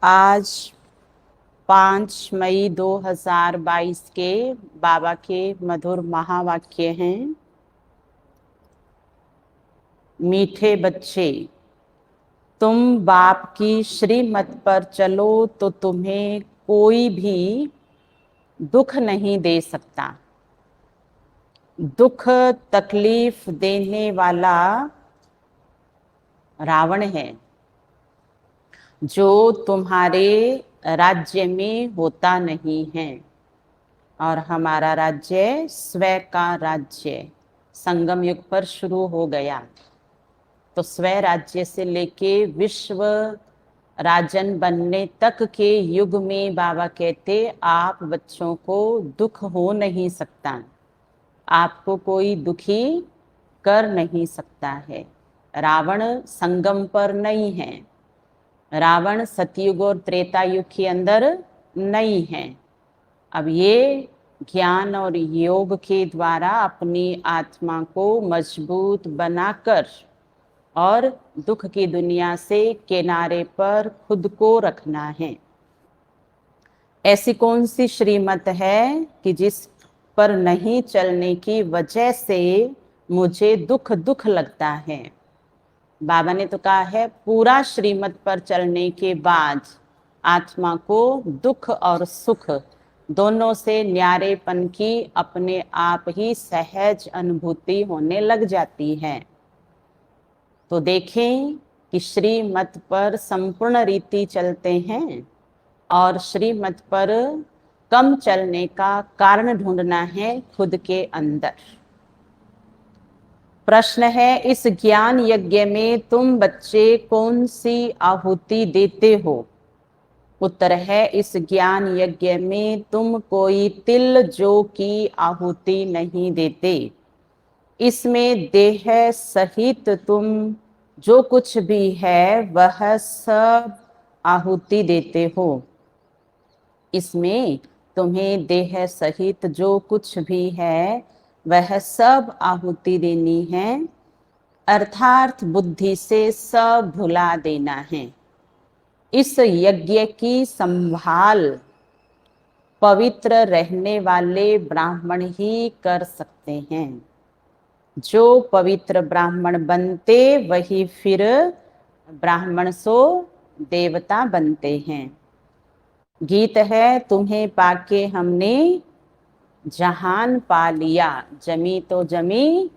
आज 5 मई 2022 के बाबा के मधुर महावाक्य हैं। मीठे बच्चे, तुम बाप की श्रीमत पर चलो तो तुम्हें कोई भी दुख नहीं दे सकता। दुख तकलीफ देने वाला रावण है, जो तुम्हारे राज्य में होता नहीं है। और हमारा राज्य स्व का राज्य संगम युग पर शुरू हो गया। तो स्व राज्य से लेके विश्व राजन बनने तक के युग में बाबा कहते आप बच्चों को दुख हो नहीं सकता, आपको कोई दुखी कर नहीं सकता है। रावण संगम पर नहीं है, रावण सतयुग और त्रेता युग के अंदर नहीं है। अब ये ज्ञान और योग के द्वारा अपनी आत्मा को मजबूत बनाकर और दुख की दुनिया से किनारे पर खुद को रखना है। ऐसी कौन सी श्रीमत है कि जिस पर नहीं चलने की वजह से मुझे दुख दुख लगता है? बाबा ने तो कहा है पूरा श्रीमत पर चलने के बाद आत्मा को दुख और सुख दोनों से न्यारेपन की अपने आप ही सहज अनुभूति होने लग जाती है। तो देखें कि श्रीमत पर संपूर्ण रीति चलते हैं और श्रीमत पर कम चलने का कारण ढूंढना है खुद के अंदर। प्रश्न है, इस ज्ञान यज्ञ में तुम बच्चे कौन सी आहुति देते हो? उत्तर है, इस ज्ञान यज्ञ में तुम कोई तिल जौ की आहुति नहीं देते। इसमें देह सहित तुम जो कुछ भी है वह सब आहुति देते हो। इसमें तुम्हें देह सहित जो कुछ भी है वह सब आहुति देनी है, अर्थात बुद्धि से सब भुला देना है। इस यज्ञ की संभाल पवित्र रहने वाले ब्राह्मण ही कर सकते हैं। जो पवित्र ब्राह्मण बनते वही फिर ब्राह्मण सो देवता बनते हैं। गीत है, तुम्हें पाके हमने जहान पा लिया, जमी तो जमी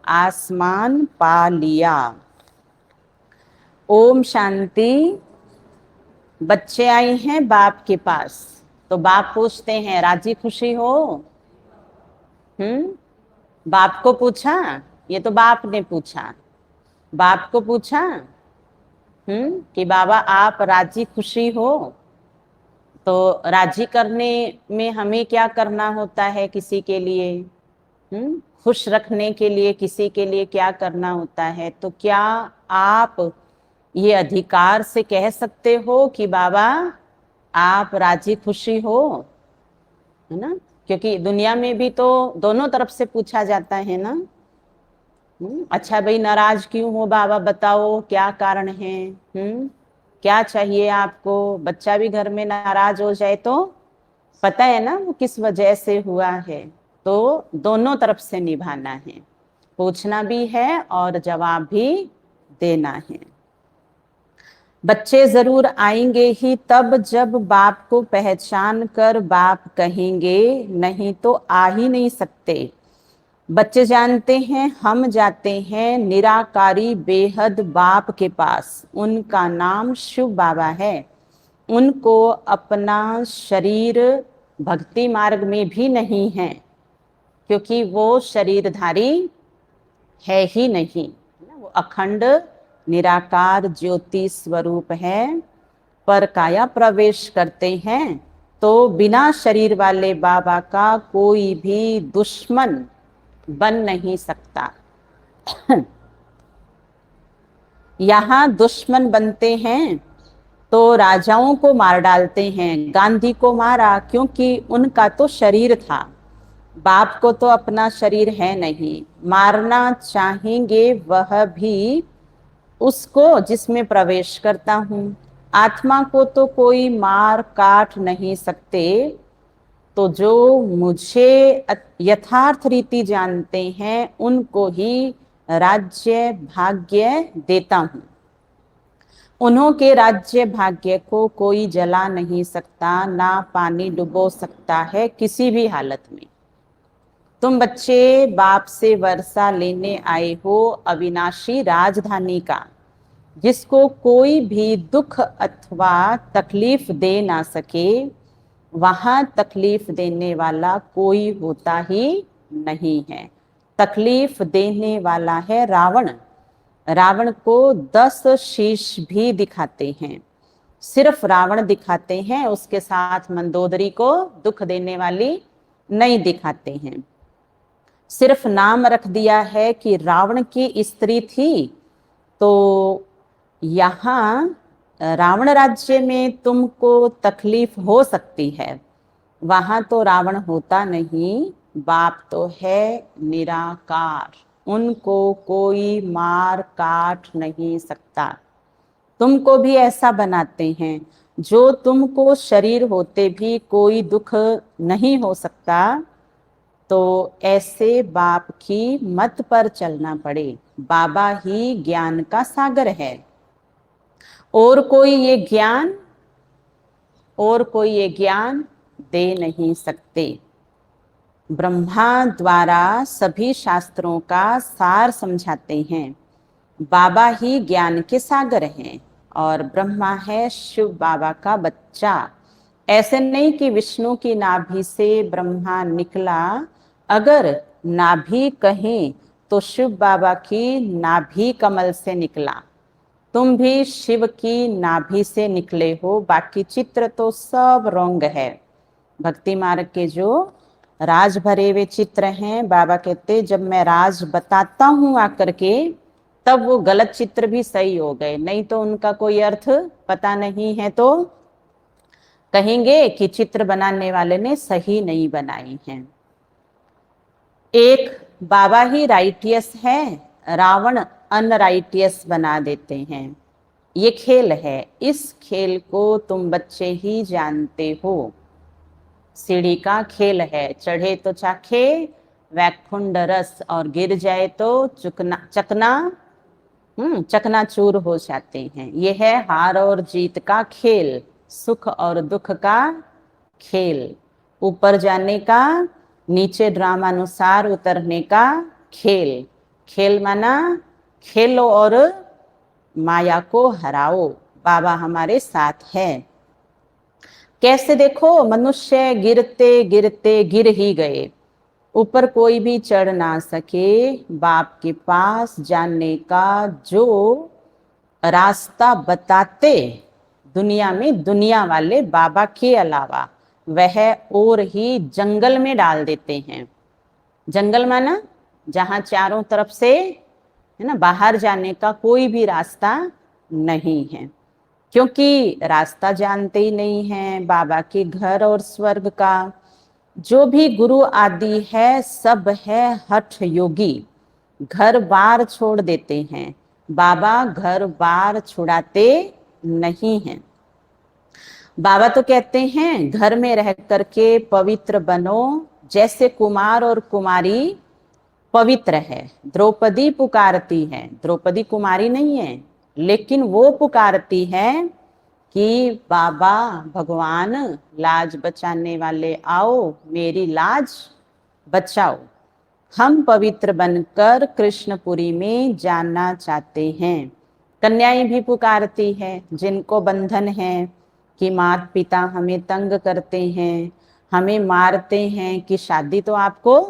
आसमान पा लिया। ओम शांति। बच्चे आए हैं बाप के पास, तो बाप पूछते हैं राजी खुशी हो? बाप को पूछा, ये तो बाप ने पूछा, बाप को पूछा कि बाबा आप राजी खुशी हो? तो राजी करने में हमें क्या करना होता है? किसी के लिए खुश रखने के लिए किसी के लिए क्या करना होता है? तो क्या आप ये अधिकार से कह सकते हो कि बाबा आप राजी खुशी हो? है ना? क्योंकि दुनिया में भी तो दोनों तरफ से पूछा जाता है ना। अच्छा भाई नाराज क्यों हो बाबा, बताओ क्या कारण है? क्या चाहिए आपको? बच्चा भी घर में नाराज हो जाए तो पता है ना वो किस वजह से हुआ है। तो दोनों तरफ से निभाना है, पूछना भी है और जवाब भी देना है। बच्चे जरूर आएंगे ही तब जब बाप को पहचान कर बाप कहेंगे, नहीं तो आ ही नहीं सकते। बच्चे जानते हैं हम जाते हैं निराकारी बेहद बाप के पास, उनका नाम शिव बाबा है। उनको अपना शरीर भक्ति मार्ग में भी नहीं है, क्योंकि वो शरीरधारी है ही नहीं, वो अखंड निराकार ज्योति स्वरूप है। पर काया प्रवेश करते हैं तो बिना शरीर वाले बाबा का कोई भी दुश्मन बन नहीं सकता। यहाँ दुश्मन बनते हैं तो राजाओं को मार डालते हैं। गांधी को मारा क्योंकि उनका तो शरीर था, बाप को तो अपना शरीर है नहीं। मारना चाहेंगे वह भी उसको जिसमें प्रवेश करता हूँ। आत्मा को तो कोई मार काट नहीं सकते, तो जो मुझे यथार्थ रीति जानते हैं उनको ही राज्य भाग्य देता हूं। उन्हों के राज्य भाग्य को कोई जला नहीं सकता, ना पानी डुबो सकता है किसी भी हालत में। तुम बच्चे बाप से वर्षा लेने आए हो अविनाशी राजधानी का, जिसको कोई भी दुख अथवा तकलीफ दे ना सके। वहां तकलीफ देने वाला कोई होता ही नहीं है। तकलीफ देने वाला है रावण। रावण को 10 शीश भी दिखाते हैं, सिर्फ रावण दिखाते हैं, उसके साथ मंदोदरी को दुख देने वाली नहीं दिखाते हैं। सिर्फ नाम रख दिया है कि रावण की स्त्री थी। तो यहाँ रावण राज्य में तुमको तकलीफ हो सकती है, वहां तो रावण होता नहीं। बाप तो है निराकार, उनको कोई मार काट नहीं सकता। तुमको भी ऐसा बनाते हैं, जो तुमको शरीर होते भी कोई दुख नहीं हो सकता, तो ऐसे बाप की मत पर चलना पड़े। बाबा ही ज्ञान का सागर है, और कोई ये ज्ञान दे नहीं सकते। ब्रह्मा द्वारा सभी शास्त्रों का सार समझाते हैं। बाबा ही ज्ञान के सागर हैं, और ब्रह्मा है शिव बाबा का बच्चा। ऐसे नहीं कि विष्णु की नाभि से ब्रह्मा निकला। अगर नाभि कहें तो शिव बाबा की नाभि कमल से निकला। तुम भी शिव की नाभि से निकले हो, बाकी चित्र तो सब रॉन्ग है। भक्ति मार्ग के जो राज भरे हुए चित्र हैं, बाबा कहते जब मैं राज बताता हूं आकर के, तब वो गलत चित्र भी सही हो गए, नहीं तो उनका कोई अर्थ पता नहीं है तो कहेंगे कि चित्र बनाने वाले ने सही नहीं बनाई हैं। एक बाबा ही राइटियस है, रावण अनराइटियस बना देते हैं। ये खेल है, इस खेल को तुम बच्चे ही जानते हो। सीढ़ी का खेल है, चढ़े तो चाखे वैकुंठ रस, और गिर जाए तो चकनाचूर हो जाते हैं। ये है हार और जीत का खेल, सुख और दुख का खेल, ऊपर जाने का, नीचे ड्रामानुसार उतरने का खेल। खेल माना खेलो और माया को हराओ। बाबा हमारे साथ है। कैसे देखो, मनुष्य गिरते गिरते गिर ही गए, ऊपर कोई भी चढ़ ना सके। बाप के पास जाने का जो रास्ता बताते दुनिया में दुनिया वाले बाबा के अलावा, वह और ही जंगल में डाल देते हैं। जंगल माना जहां चारों तरफ से है ना, बाहर जाने का कोई भी रास्ता नहीं है, क्योंकि रास्ता जानते ही नहीं है बाबा के घर और स्वर्ग का। जो भी गुरु आदि है सब है हठ योगी, घर बार छोड़ देते हैं। बाबा घर बार छुड़ाते नहीं हैं। बाबा तो कहते हैं घर में रह करके पवित्र बनो, जैसे कुमार और कुमारी पवित्र है। द्रौपदी पुकारती है, द्रौपदी कुमारी नहीं है, लेकिन वो पुकारती है कि बाबा भगवान लाज बचाने वाले आओ, मेरी लाज बचाओ। हम पवित्र बनकर कृष्णपुरी में जाना चाहते हैं। कन्याएं भी पुकारती है, जिनको बंधन है कि माता पिता हमें तंग करते हैं, हमें मारते हैं, कि शादी तो आपको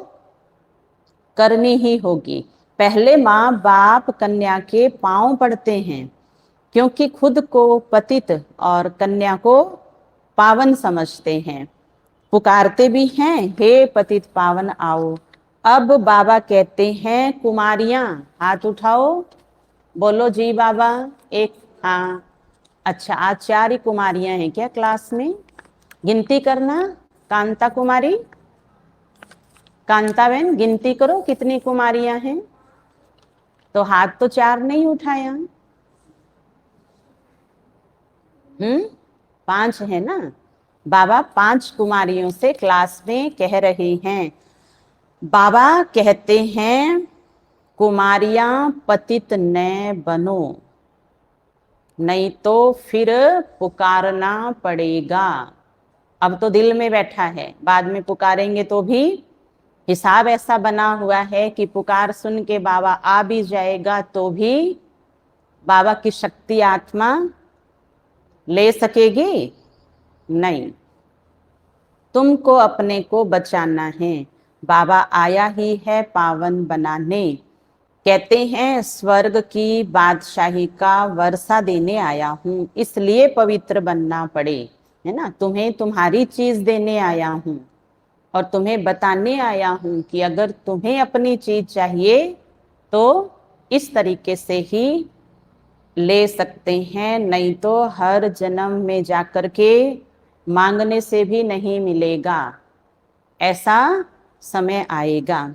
करनी ही होगी। पहले माँ बाप कन्या के पांव पड़ते हैं, क्योंकि खुद को पतित और कन्या को पावन समझते हैं। पुकारते भी हैं, हे पतित पावन आओ। अब बाबा कहते हैं कुमारियां हाथ उठाओ, बोलो जी बाबा। एक, हाँ, अच्छा, आज 4 ही कुमारियां हैं क्या क्लास में? गिनती करना। कांता कुमारी, कांता बहन गिनती करो कितनी कुमारियां हैं। तो हाथ तो 4 नहीं उठाया। 5 है ना। बाबा 5 कुमारियों से क्लास में कह रहे हैं। बाबा कहते हैं कुमारियां पतित न बनो, नहीं तो फिर पुकारना पड़ेगा। अब तो दिल में बैठा है, बाद में पुकारेंगे तो भी हिसाब ऐसा बना हुआ है कि पुकार सुन के बाबा आ भी जाएगा तो भी बाबा की शक्ति आत्मा ले सकेगी नहीं। तुमको अपने को बचाना है। बाबा आया ही है पावन बनाने। कहते हैं स्वर्ग की बादशाही का वर्षा देने आया हूं, इसलिए पवित्र बनना पड़े, है ना। तुम्हें तुम्हारी चीज देने आया हूं और तुम्हें बताने आया हूं कि अगर तुम्हें अपनी चीज चाहिए तो इस तरीके से ही ले सकते हैं, नहीं तो हर जन्म में जाकर के मांगने से भी नहीं मिलेगा। ऐसा समय आएगा।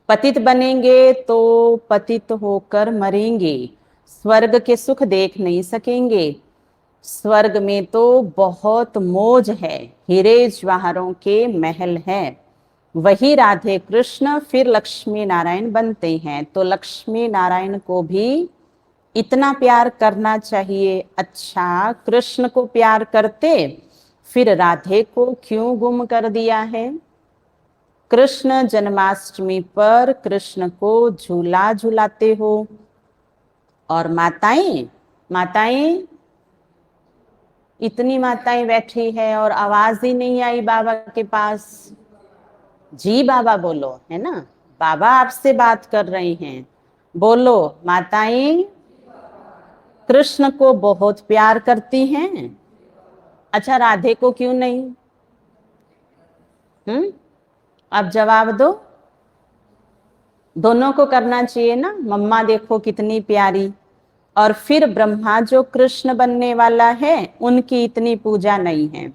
पतित बनेंगे तो पतित होकर मरेंगे, स्वर्ग के सुख देख नहीं सकेंगे। स्वर्ग में तो बहुत मौज है, हीरे जवाहरों के महल है। वही राधे कृष्ण फिर लक्ष्मी नारायण बनते हैं, तो लक्ष्मी नारायण को भी इतना प्यार करना चाहिए। अच्छा, कृष्ण को प्यार करते फिर राधे को क्यों गुम कर दिया है। कृष्ण जन्माष्टमी पर कृष्ण को झूला झूलाते हो और माताएं माताएं इतनी माताएं बैठी है और आवाज ही नहीं आई बाबा के पास। जी बाबा बोलो, है ना, बाबा आपसे बात कर रही हैं, बोलो। माताएं कृष्ण को बहुत प्यार करती हैं। अच्छा, राधे को क्यों नहीं? अब जवाब दो। दोनों को करना चाहिए ना। मम्मा देखो कितनी प्यारी, और फिर ब्रह्मा जो कृष्ण बनने वाला है उनकी इतनी पूजा नहीं है।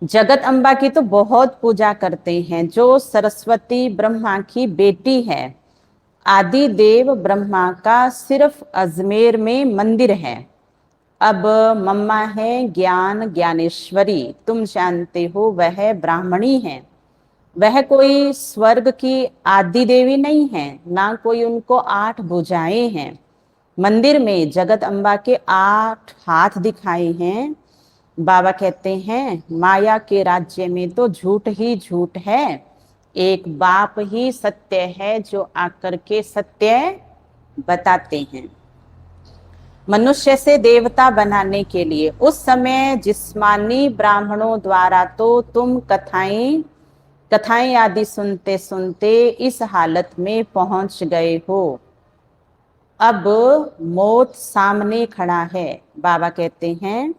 जगत अम्बा की तो बहुत पूजा करते हैं, जो सरस्वती ब्रह्मा की बेटी है। आदि देव ब्रह्मा का सिर्फ अजमेर में मंदिर है। अब मम्मा है ज्ञान ज्ञानेश्वरी, तुम जानते हो वह ब्राह्मणी है। वह कोई स्वर्ग की आदि देवी नहीं है, ना कोई उनको 8 भुजाएं हैं। मंदिर में जगत अम्बा के 8 हाथ दिखाए हैं। बाबा कहते हैं माया के राज्य में तो झूठ ही झूठ है, एक बाप ही सत्य है जो आकर के सत्य बताते हैं। मनुष्य से देवता बनाने के लिए उस समय जिस्मानी ब्राह्मणों द्वारा तो तुम कथाएं आदि सुनते सुनते इस हालत में पहुंच गए हो। अब मौत सामने खड़ा है। बाबा कहते हैं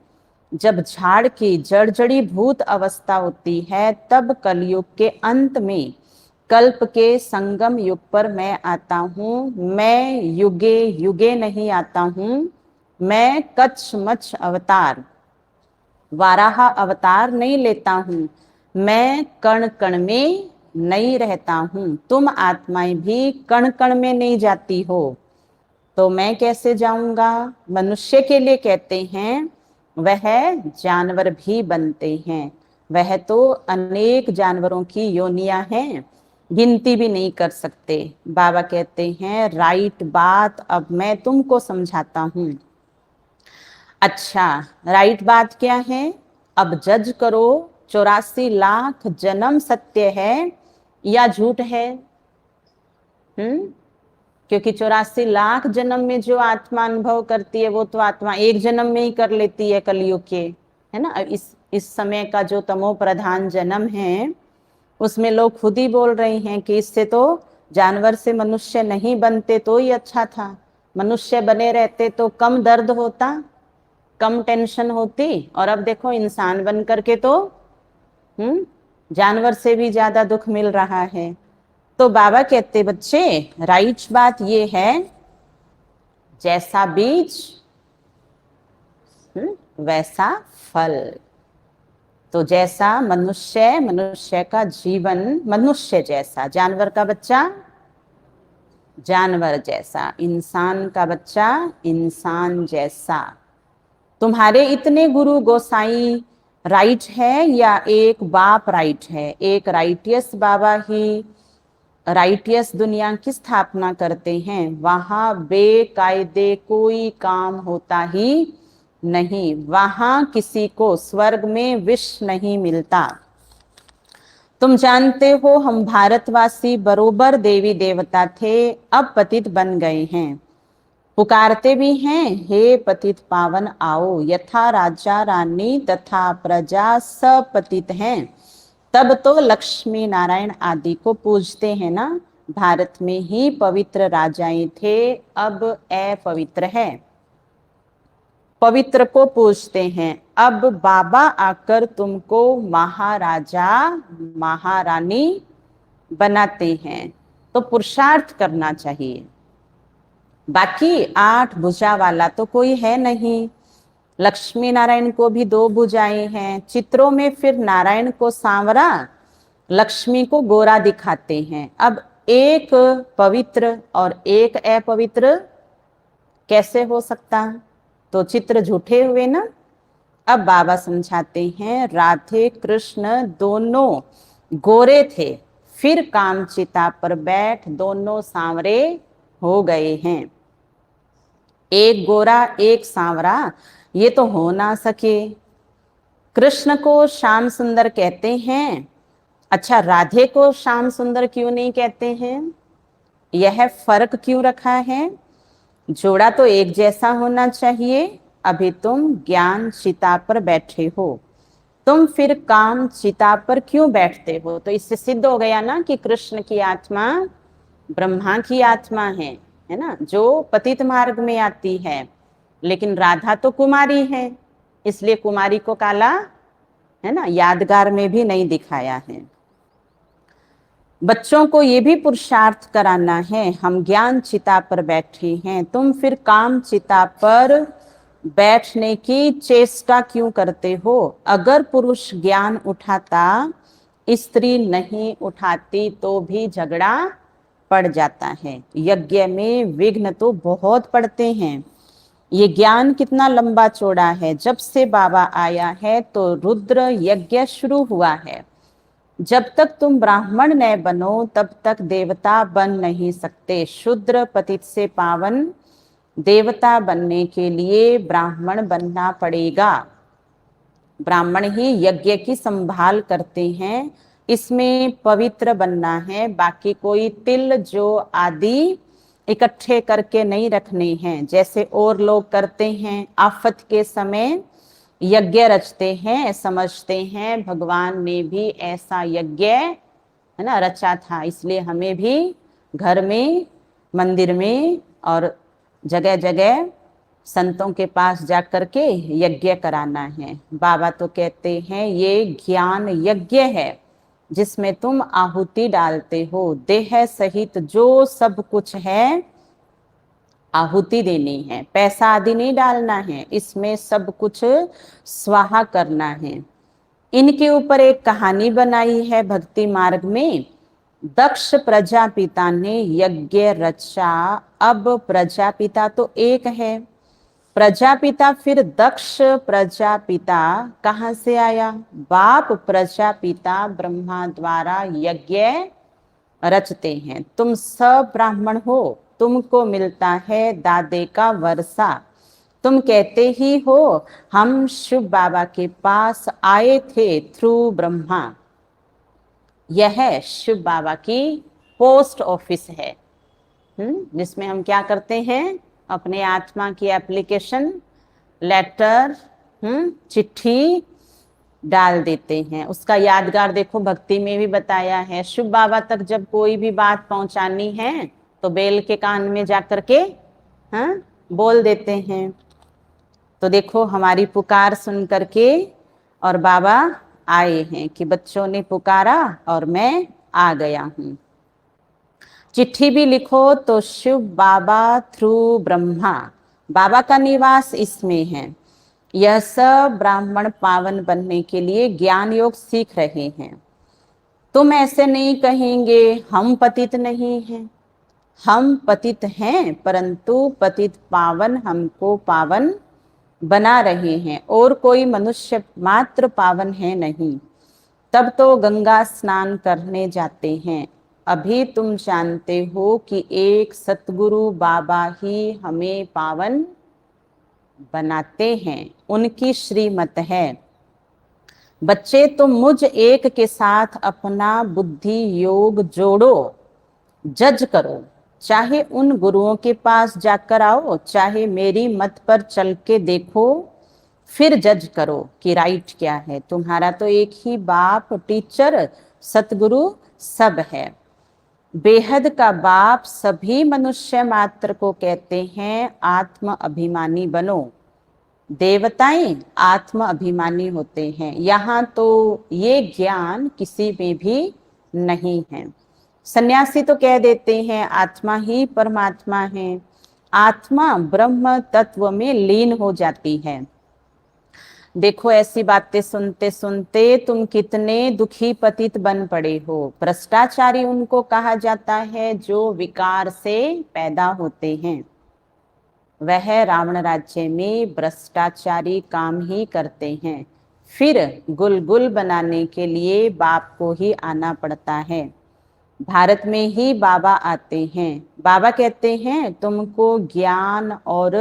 जब झाड़ की जड़ी भूत अवस्था होती है तब कलयुग के अंत में कल्प के संगम युग पर मैं आता हूँ। मैं युगे युगे नहीं आता हूँ, मैं कच्छ मच्छ अवतार वाराह अवतार नहीं लेता हूँ। मैं कण कण में नहीं रहता हूँ, तुम आत्माएं भी कण कण में नहीं जाती हो, तो मैं कैसे जाऊंगा। मनुष्य के लिए कहते हैं वह जानवर भी बनते हैं, वह तो अनेक जानवरों की योनियां हैं, गिनती भी नहीं कर सकते। बाबा कहते हैं राइट बात अब मैं तुमको समझाता हूँ। अच्छा, राइट बात क्या है? अब जज करो, 84 लाख जन्म सत्य है या झूठ है? क्योंकि 84 लाख जन्म में जो आत्मा अनुभव करती है वो तो आत्मा एक जन्म में ही कर लेती है कलयुग के, है ना। इस समय का जो तमो प्रधान जन्म है उसमें लोग खुद ही बोल रहे हैं कि इससे तो जानवर से मनुष्य नहीं बनते तो ही अच्छा था, मनुष्य बने रहते तो कम दर्द होता, कम टेंशन होती, और अब देखो इंसान बन करके तो जानवर से भी ज्यादा दुख मिल रहा है। तो बाबा कहते बच्चे राइट बात ये है जैसा बीज वैसा फल। तो जैसा मनुष्य का जीवन मनुष्य जैसा, जानवर का बच्चा जानवर जैसा, इंसान का बच्चा इंसान जैसा। तुम्हारे इतने गुरु गोसाई राइट है या एक बाप राइट है? एक राइटियस बाबा ही राइटियस दुनिया की स्थापना करते हैं, वहां बेकायदे कोई काम होता ही नहीं, वहां किसी को स्वर्ग में विष नहीं मिलता। तुम जानते हो हम भारतवासी बरोबर देवी देवता थे, अब पतित बन गए हैं। पुकारते भी हैं, हे पतित पावन आओ, यथा राजा रानी तथा प्रजा सब पतित हैं। तब तो लक्ष्मी नारायण आदि को पूजते हैं ना। भारत में ही पवित्र राजाएं थे, अब अपवित्र है, पवित्र को पूजते हैं। अब बाबा आकर तुमको महाराजा महारानी बनाते हैं, तो पुरुषार्थ करना चाहिए। बाकी 8 भुजा वाला तो कोई है नहीं। लक्ष्मी नारायण को भी 2 भुजाएं हैं। चित्रों में फिर नारायण को सांवरा, लक्ष्मी को गोरा दिखाते हैं। अब एक पवित्र और एक अपवित्र कैसे हो सकता? तो चित्र झूठे हुए ना। अब बाबा समझाते हैं, राधे कृष्ण दोनों गोरे थे, फिर कामचिता पर बैठ दोनों सांवरे हो गए हैं। एक गोरा एक सांवरा ये तो हो ना सके। कृष्ण को श्याम सुंदर कहते हैं, अच्छा राधे को श्याम सुंदर क्यों नहीं कहते हैं? यह फर्क क्यों रखा है? जोड़ा तो एक जैसा होना चाहिए। अभी तुम ज्ञान चिता पर बैठे हो, तुम फिर काम चिता पर क्यों बैठते हो? तो इससे सिद्ध हो गया ना कि कृष्ण की आत्मा ब्रह्मा की आत्मा है ना, जो पतित मार्ग में आती है। लेकिन राधा तो कुमारी है, इसलिए कुमारी को काला है ना, यादगार में भी नहीं दिखाया है। बच्चों को ये भी पुरुषार्थ कराना है, हम ज्ञान चिता पर बैठे हैं, तुम फिर काम चिता पर बैठने की चेष्टा क्यों करते हो? अगर पुरुष ज्ञान उठाता, स्त्री नहीं उठाती तो भी झगड़ा पड़ जाता है। यज्ञ में विघ्न तो बहुत पड़ते हैं। ये ज्ञान कितना लंबा चौड़ा है। जब से बाबा आया है तो रुद्र यज्ञ शुरू हुआ है। जब तक तुम ब्राह्मण न बनो तब तक देवता बन नहीं सकते। शूद्र पतित से पावन, देवता बनने के लिए ब्राह्मण बनना पड़ेगा। ब्राह्मण ही यज्ञ की संभाल करते हैं, इसमें पवित्र बनना है। बाकी कोई तिल जो आदि इकट्ठे करके नहीं रखने हैं, जैसे और लोग करते हैं। आफत के समय यज्ञ रचते हैं, समझते हैं भगवान ने भी ऐसा यज्ञ है ना रचा था, इसलिए हमें भी घर में, मंदिर में और जगह जगह संतों के पास जा करके यज्ञ कराना है। बाबा तो कहते हैं ये ज्ञान यज्ञ है जिसमें तुम आहुति डालते हो। देह सहित जो सब कुछ है आहुति देनी है, पैसा आदि नहीं डालना है, इसमें सब कुछ स्वाहा करना है। इनके ऊपर एक कहानी बनाई है भक्ति मार्ग में। दक्ष प्रजापिता ने यज्ञ रचा। अब प्रजापिता तो एक है, प्रजापिता फिर दक्ष प्रजापिता कहाँ से आया? बाप प्रजापिता ब्रह्मा द्वारा यज्ञ रचते हैं। तुम सब ब्राह्मण हो, तुमको मिलता है दादे का वर्षा। तुम कहते ही हो हम शिव बाबा के पास आए थे थ्रू ब्रह्मा। यह शिव बाबा की पोस्ट ऑफिस है, जिसमें हम क्या करते हैं, अपने आत्मा की एप्लीकेशन, लेटर, चिट्ठी डाल देते हैं। उसका यादगार देखो भक्ति में भी बताया है। शिव बाबा तक जब कोई भी बात पहुंचानी है तो बेल के कान में जाकर के बोल देते हैं। तो देखो हमारी पुकार सुन करके और बाबा आए हैं कि बच्चों ने पुकारा और मैं आ गया हूं। चिट्ठी भी लिखो तो शिव बाबा थ्रू ब्रह्मा, बाबा का निवास इसमें है। यह सब ब्राह्मण पावन बनने के लिए ज्ञान योग सीख रहे हैं। तुम ऐसे नहीं कहेंगे हम पतित नहीं हैं, हम पतित हैं, परंतु पतित पावन हमको पावन बना रहे हैं और कोई मनुष्य मात्र पावन है नहीं। तब तो गंगा स्नान करने जाते हैं। अभी तुम जानते हो कि एक सतगुरु बाबा ही हमें पावन बनाते हैं, उनकी श्रीमत है। बच्चे तुम मुझ एक के साथ अपना बुद्धि योग जोड़ो, जज करो। चाहे उन गुरुओं के पास जाकर आओ, चाहे मेरी मत पर चल के देखो, फिर जज करो कि राइट क्या है। तुम्हारा तो एक ही बाप, टीचर, सतगुरु सब है। बेहद का बाप सभी मनुष्य मात्र को कहते हैं आत्म अभिमानी बनो। देवताएं आत्म अभिमानी होते हैं। यहाँ तो ये ज्ञान किसी में भी नहीं है। सन्यासी तो कह देते हैं आत्मा ही परमात्मा है, आत्मा ब्रह्म तत्व में लीन हो जाती है। देखो ऐसी बातें सुनते सुनते तुम कितने दुखी पतित बन पड़े हो। भ्रष्टाचारी उनको कहा जाता है जो विकार से पैदा होते हैं। वह रावण राज्य में भ्रष्टाचारी काम ही करते हैं। फिर गुलगुल बनाने के लिए बाप को ही आना पड़ता है। भारत में ही बाबा आते हैं। बाबा कहते हैं तुमको ज्ञान और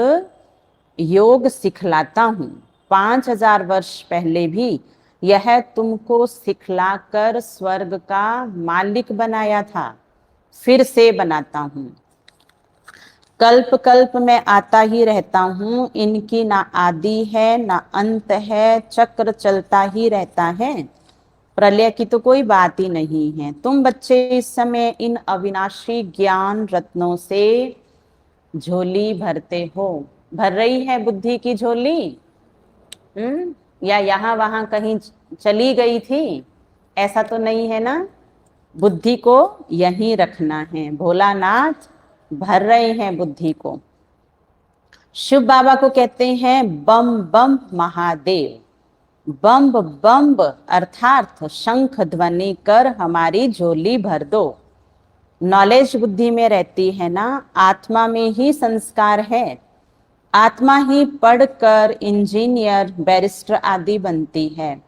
योग सिखलाता हूँ। 5000 वर्ष पहले भी यह तुमको सिखलाकर स्वर्ग का मालिक बनाया था, फिर से बनाता हूँ। कल्प कल्प में आता ही रहता हूँ। इनकी ना आदि है ना अंत है, चक्र चलता ही रहता है। प्रलय की तो कोई बात ही नहीं है। तुम बच्चे इस समय इन अविनाशी ज्ञान रत्नों से झोली भरते हो। भर रही है बुद्धि की झोली? या यहाँ वहां कहीं चली गई थी? ऐसा तो नहीं है ना। बुद्धि को यहीं रखना है। भोलानाथ भर रहे हैं बुद्धि को। शिव बाबा को कहते हैं बम बम महादेव। बम बम अर्थात शंख ध्वनि कर हमारी झोली भर दो। नॉलेज बुद्धि में रहती है ना, आत्मा में ही संस्कार है। आत्मा ही पढ़कर इंजीनियर, बैरिस्टर आदि बनती है।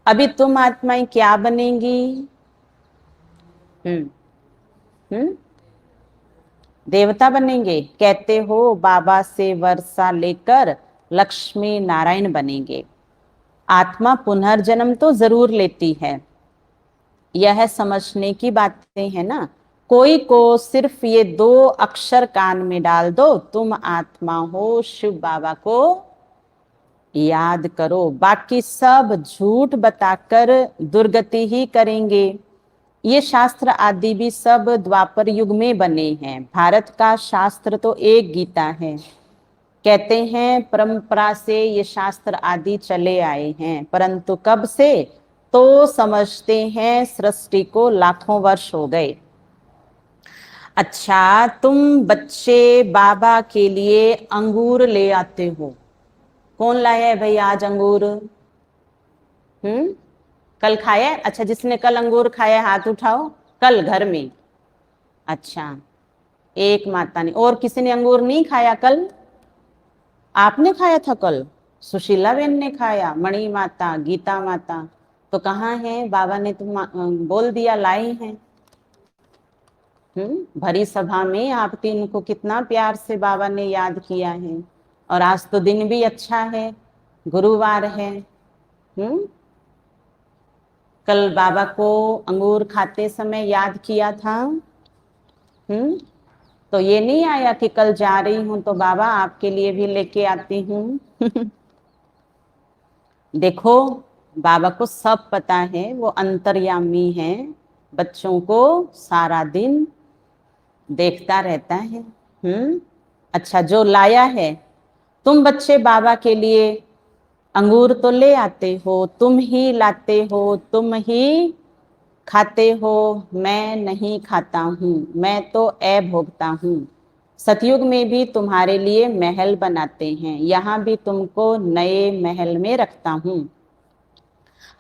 अभी तुम आत्माएं क्या बनेंगी? हम्म हम्म देवता बनेंगे। कहते हो बाबा से वर्षा लेकर लक्ष्मी नारायण बनेंगे। आत्मा पुनर्जन्म तो जरूर लेती है। यह समझने की बातें है ना। कोई को सिर्फ ये 2 अक्षर कान में डाल दो, तुम आत्मा हो, शिव बाबा को याद करो। बाकी सब झूठ बताकर दुर्गति ही करेंगे। ये शास्त्र आदि भी सब द्वापर युग में बने हैं। भारत का शास्त्र तो एक गीता है। कहते हैं परंपरा से ये शास्त्र आदि चले आए हैं, परंतु कब से? तो समझते हैं सृष्टि को लाखों वर्ष हो गए। अच्छा, तुम बच्चे बाबा के लिए अंगूर ले आते हो। कौन लाया है भाई आज अंगूर? कल खाया? अच्छा, जिसने कल अंगूर खाया हाथ उठाओ। कल घर में? अच्छा, एक माता ने। और किसी ने अंगूर नहीं खाया कल? आपने खाया था कल? सुशीला बहन ने खाया, मणि माता, गीता माता। तो कहाँ है? बाबा ने तो बोल दिया लाई हैं। भरी सभा में आप तीन को कितना प्यार से बाबा ने याद किया है। और आज तो दिन भी अच्छा है, गुरुवार है। कल बाबा को अंगूर खाते समय याद किया था। तो ये नहीं आया कि कल जा रही हूं तो बाबा आपके लिए भी लेके आती हूँ। देखो, बाबा को सब पता है, वो अंतर्यामी है। बच्चों को सारा दिन देखता रहता है। अच्छा, जो लाया है, तुम बच्चे बाबा के लिए अंगूर तो ले आते हो, तुम ही लाते हो, तुम ही खाते हो। मैं नहीं खाता हूँ, मैं तो ऐब भोगता हूँ। सतयुग में भी तुम्हारे लिए महल बनाते हैं, यहाँ भी तुमको नए महल में रखता हूँ।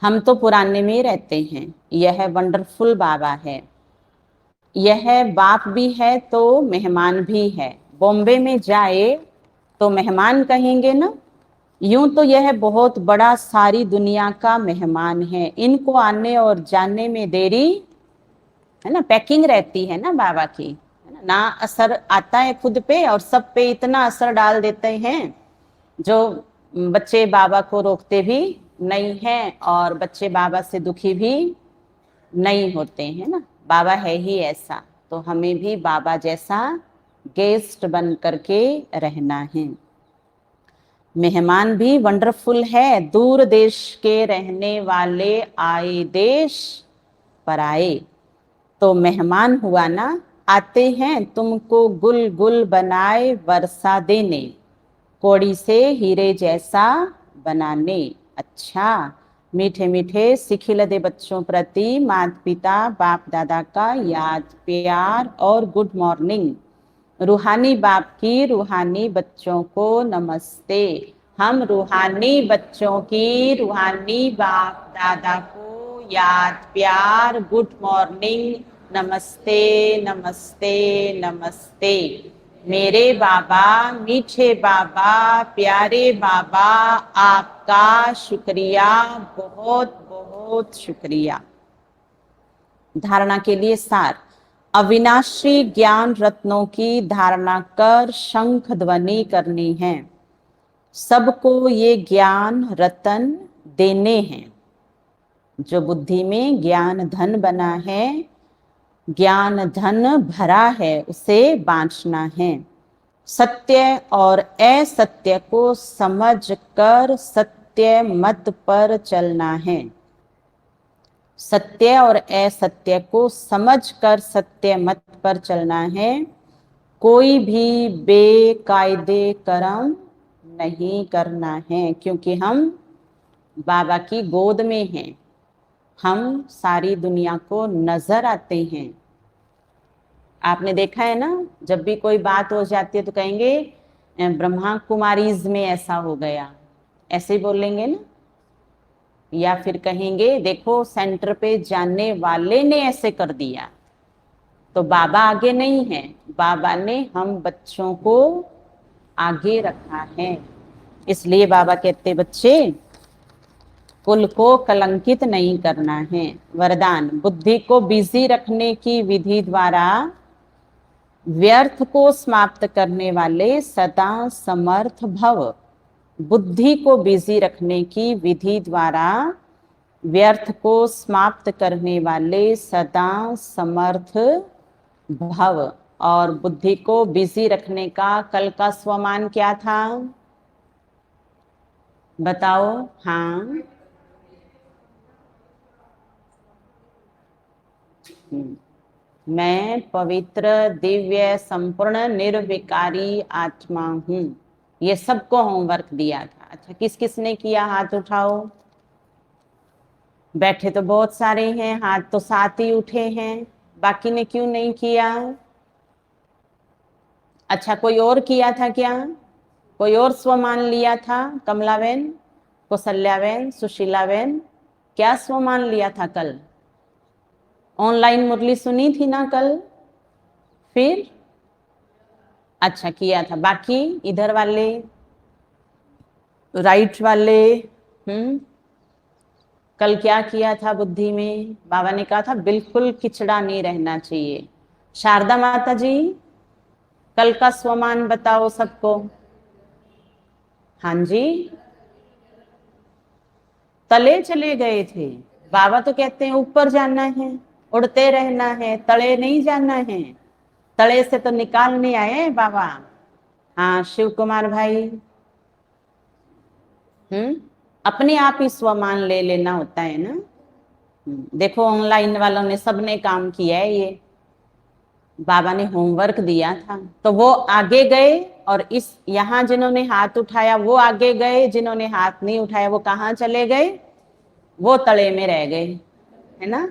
हम तो पुराने में रहते हैं। यह वंडरफुल बाबा है। यह बाप भी है तो मेहमान भी है। बॉम्बे में जाए तो मेहमान कहेंगे ना, यूं तो यह बहुत बड़ा सारी दुनिया का मेहमान है, इनको आने और जाने में देरी, है ना, पैकिंग रहती है ना बाबा की, है ना, ना असर आता है खुद पे और सब पे इतना असर डाल देते हैं जो बच्चे बाबा को रोकते भी नहीं हैं और बच्चे बाबा से दुखी भी नहीं होते हैं ना। बाबा है ही ऐसा, तो हमें भी बाबा जैसा गेस्ट बन करके रहना है। मेहमान भी वंडरफुल है, दूर देश के रहने वाले आए देश पर आए। तो मेहमान हुआ ना, आते हैं तुमको गुल गुल बनाए वर्षा देने, कौड़ी से हीरे जैसा बनाने। अच्छा, मीठे मीठे सिखिल दे बच्चों प्रति माता पिता बाप दादा का याद प्यार और गुड मॉर्निंग। रूहानी बाप की रूहानी बच्चों को नमस्ते। हम रूहानी बच्चों की रूहानी बाप दादा को याद प्यार गुड मॉर्निंग, नमस्ते नमस्ते नमस्ते। मेरे बाबा मीठे बाबा प्यारे बाबा, आपका शुक्रिया, बहुत बहुत शुक्रिया। धारणा के लिए सार, अविनाशी ज्ञान रत्नों की धारणा कर शंख ध्वनि करनी है। सबको ये ज्ञान रतन देने हैं। जो बुद्धि में ज्ञान धन बना है, ज्ञान धन भरा है, उसे बांटना है। सत्य और असत्य को समझकर सत्य मत पर चलना है। सत्य और असत्य को समझकर सत्य मत पर चलना है। कोई भी बेकायदे कर्म नहीं करना है, क्योंकि हम बाबा की गोद में हैं। हम सारी दुनिया को नजर आते हैं। आपने देखा है ना, जब भी कोई बात हो जाती है तो कहेंगे ब्रह्मा कुमारीज में ऐसा हो गया, ऐसे ही बोलेंगे ना। या फिर कहेंगे देखो सेंटर पे जाने वाले ने ऐसे कर दिया। तो बाबा आगे नहीं है, बाबा ने हम बच्चों को आगे रखा है। इसलिए बाबा कहते बच्चे कुल को कलंकित नहीं करना है। वरदान, बुद्धि को बिजी रखने की विधि द्वारा व्यर्थ को समाप्त करने वाले सदा समर्थ भव। बुद्धि को बिजी रखने की विधि द्वारा व्यर्थ को समाप्त करने वाले सदा समर्थ भव। और बुद्धि को बिजी रखने का कल का स्वमान क्या था, बताओ। हाँ, मैं पवित्र दिव्य संपूर्ण निर्विकारी आत्मा हूं। ये सबको होमवर्क दिया था। अच्छा, किस किस ने किया, हाथ उठाओ। बैठे तो बहुत सारे हैं, हाथ तो 7 ही उठे हैं, बाकी ने क्यों नहीं किया। अच्छा, कोई और किया था क्या, कोई और स्वमान लिया था। कमलाबेन, कौशल्याबेन, सुशीलाबेन, क्या स्वमान लिया था कल। ऑनलाइन मुरली सुनी थी ना कल, फिर अच्छा किया था। बाकी इधर वाले, राइट वाले, कल क्या किया था बुद्धि में। बाबा ने कहा था बिल्कुल किचड़ा नहीं रहना चाहिए। शारदा माता जी, कल का स्वमान बताओ सबको। हाँ जी, तले चले गए थे। बाबा तो कहते हैं ऊपर जाना है, उड़ते रहना है, तले नहीं जाना है। तले से तो निकालने आए बाबा। हाँ शिव कुमार भाई, अपने आप ही स्वमान ले लेना होता है ना। देखो ऑनलाइन वालों ने सबने काम किया है, ये बाबा ने होमवर्क दिया था। तो वो आगे गए और इस यहाँ जिन्होंने हाथ उठाया वो आगे गए, जिन्होंने हाथ नहीं उठाया वो कहाँ चले गए, वो तले में रह गए, है ना।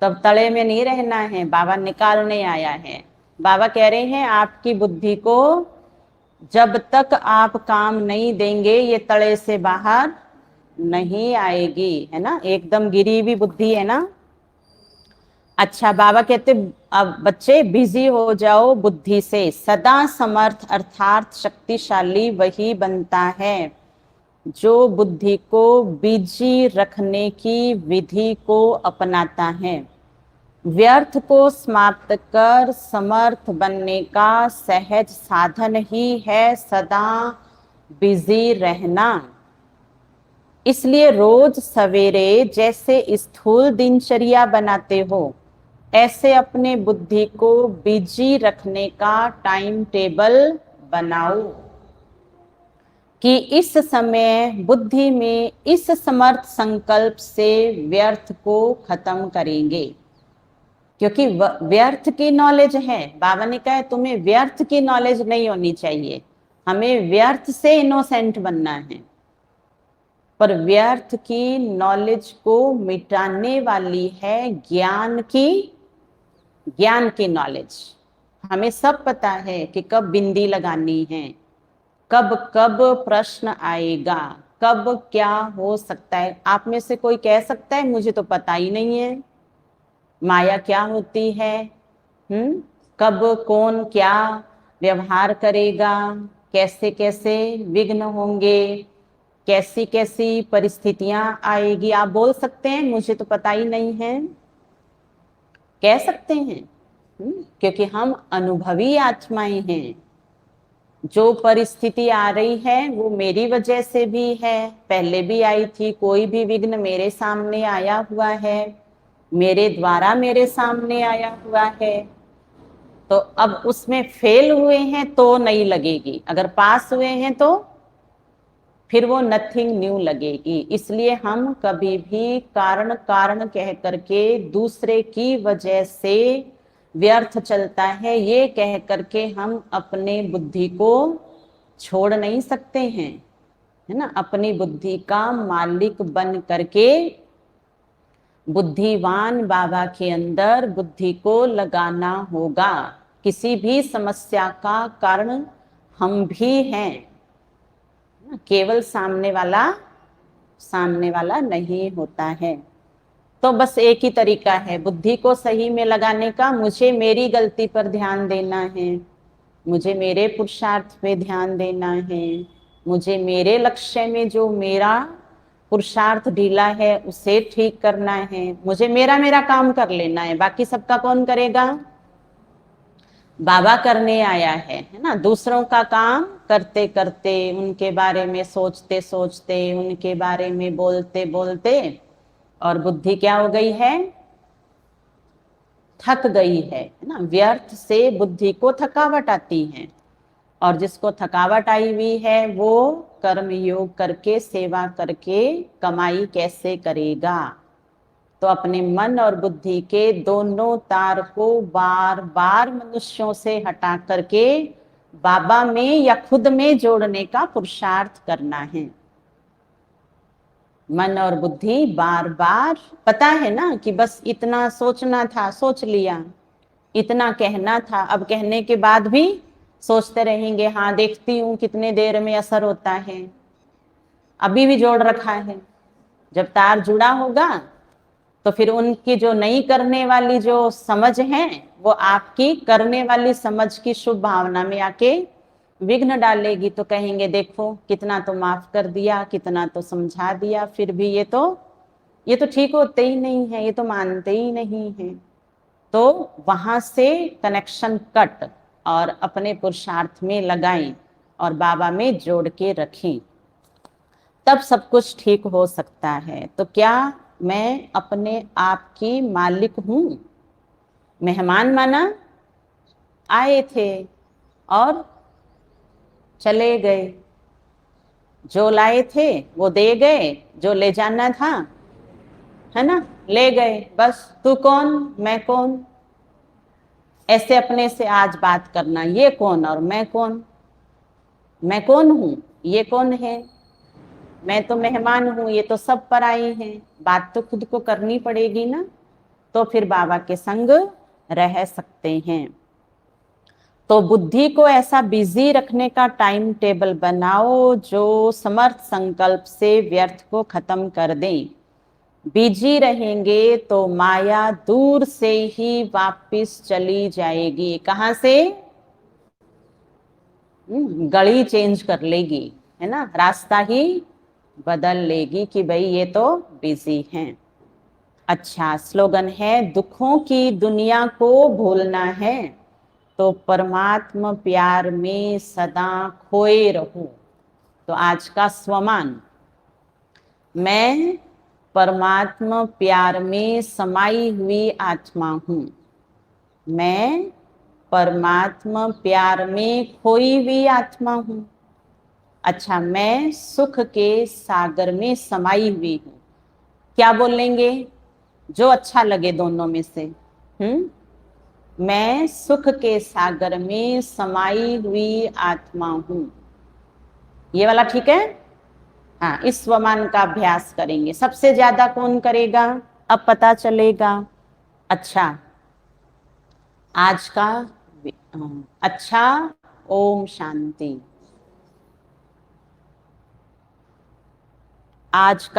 तब तले में नहीं रहना है, बाबा निकालने आया है। बाबा कह रहे हैं आपकी बुद्धि को जब तक आप काम नहीं देंगे ये तले से बाहर नहीं आएगी, है ना। एकदम गिरी हुई बुद्धि है ना। अच्छा, बाबा कहते अब बच्चे बिजी हो जाओ बुद्धि से। सदा समर्थ अर्थात शक्तिशाली वही बनता है जो बुद्धि को बिजी रखने की विधि को अपनाता है, व्यर्थ को समाप्त कर समर्थ बनने का सहज साधन ही है सदा बिजी रहना। इसलिए रोज सवेरे जैसे स्थूल दिनचर्या बनाते हो, ऐसे अपने बुद्धि को बिजी रखने का टाइम टेबल बनाओ कि इस समय बुद्धि में इस समर्थ संकल्प से व्यर्थ को खत्म करेंगे। क्योंकि व्यर्थ की नॉलेज है, बाबा ने कहा है तुम्हें व्यर्थ की नॉलेज नहीं होनी चाहिए, हमें व्यर्थ से इनोसेंट बनना है। पर व्यर्थ की नॉलेज को मिटाने वाली है ज्ञान की नॉलेज। हमें सब पता है कि कब बिंदी लगानी है, कब कब प्रश्न आएगा, कब क्या हो सकता है। आप में से कोई कह सकता है मुझे तो पता ही नहीं है माया क्या होती है, कब कौन क्या व्यवहार करेगा, कैसे कैसे विघ्न होंगे, कैसी कैसी परिस्थितियां आएगी। आप बोल सकते हैं मुझे तो पता ही नहीं है, कह सकते हैं। क्योंकि हम अनुभवी आत्माएं हैं। जो परिस्थिति आ रही है वो मेरी वजह से भी है, पहले भी आई थी। कोई भी विघ्न मेरे सामने आया हुआ है, मेरे द्वारा मेरे सामने आया हुआ है। तो अब उसमें फेल हुए हैं तो नहीं लगेगी, अगर पास हुए हैं तो फिर वो नथिंग न्यू लगेगी। इसलिए हम कभी भी कारण कारण कह करके दूसरे की वजह से व्यर्थ चलता है ये कह करके हम अपने बुद्धि को छोड़ नहीं सकते हैं, है ना। अपनी बुद्धि का मालिक बन करके बुद्धिवान बाबा के अंदर बुद्धि को लगाना होगा। किसी भी समस्या का कारण हम भी हैं, केवल सामने वाला नहीं होता है। तो बस एक ही तरीका है बुद्धि को सही में लगाने का, मुझे मेरी गलती पर ध्यान देना है, मुझे मेरे पुरुषार्थ पे ध्यान देना है, मुझे मेरे लक्ष्य में जो मेरा पुरुषार्थ ढीला है उसे ठीक करना है, मुझे मेरा मेरा काम कर लेना है, बाकी सबका कौन करेगा। बाबा करने आया है ना। दूसरों का काम करते करते, उनके बारे में सोचते सोचते, उनके बारे में बोलते बोलते और बुद्धि क्या हो गई है, थक गई है ना। व्यर्थ से बुद्धि को थकावट आती है, और जिसको थकावट आई हुई है वो कर्म योग करके सेवा करके कमाई कैसे करेगा। तो अपने मन और बुद्धि के दोनों तार को बार बार मनुष्यों से हटा करके बाबा में या खुद में जोड़ने का पुरुषार्थ करना है। मन और बुद्धि बार बार, पता है ना कि बस इतना सोचना था सोच लिया, इतना कहना था, अब कहने के बाद भी सोचते रहेंगे हाँ देखती हूँ कितने देर में असर होता है। अभी भी जोड़ रखा है। जब तार जुड़ा होगा तो फिर उनकी जो नहीं करने वाली जो समझ है वो आपकी करने वाली समझ की शुभ भावना में आके विघ्न डालेगी। तो कहेंगे देखो कितना तो माफ कर दिया, कितना तो समझा दिया, फिर भी ये तो ठीक होते ही नहीं है, ये तो मानते ही नहीं है। तो वहां से कनेक्शन कट और अपने पुरुषार्थ में लगाएं और बाबा में जोड़ के रखें, तब सब कुछ ठीक हो सकता है। तो क्या मैं अपने आप की मालिक हूं। मेहमान माना, आए थे और चले गए, जो लाए थे वो दे गए, जो ले जाना था है ना ले गए, बस तू कौन मैं कौन, ऐसे अपने से आज बात करना। ये कौन और मैं कौन हूं, ये कौन है। मैं तो मेहमान हूं, ये तो सब पर आई हैं। बात तो खुद को करनी पड़ेगी ना, तो फिर बाबा के संग रह सकते हैं। तो बुद्धि को ऐसा बिजी रखने का टाइम टेबल बनाओ जो समर्थ संकल्प से व्यर्थ को खत्म कर दें। बिजी रहेंगे तो माया दूर से ही वापिस चली जाएगी। कहां से, गली चेंज कर लेगी, है ना, रास्ता ही बदल लेगी कि भाई ये तो बिजी हैं। अच्छा, स्लोगन है, दुखों की दुनिया को भूलना है तो परमात्मा प्यार में सदा खोए रहूं। तो आज का स्वमान, मैं परमात्मा प्यार में समाई हुई आत्मा हूं। मैं परमात्मा प्यार में खोई हुई आत्मा हूं। अच्छा, मैं सुख के सागर में समाई हुई हूं। क्या बोलेंगे? जो अच्छा लगे दोनों में से। मैं सुख के सागर में समाई हुई आत्मा हूं। ये वाला ठीक है। हाँ, इस स्वमान का अभ्यास करेंगे। सबसे ज्यादा कौन करेगा अब पता चलेगा। अच्छा, आज का अच्छा, ओम शांति। आज का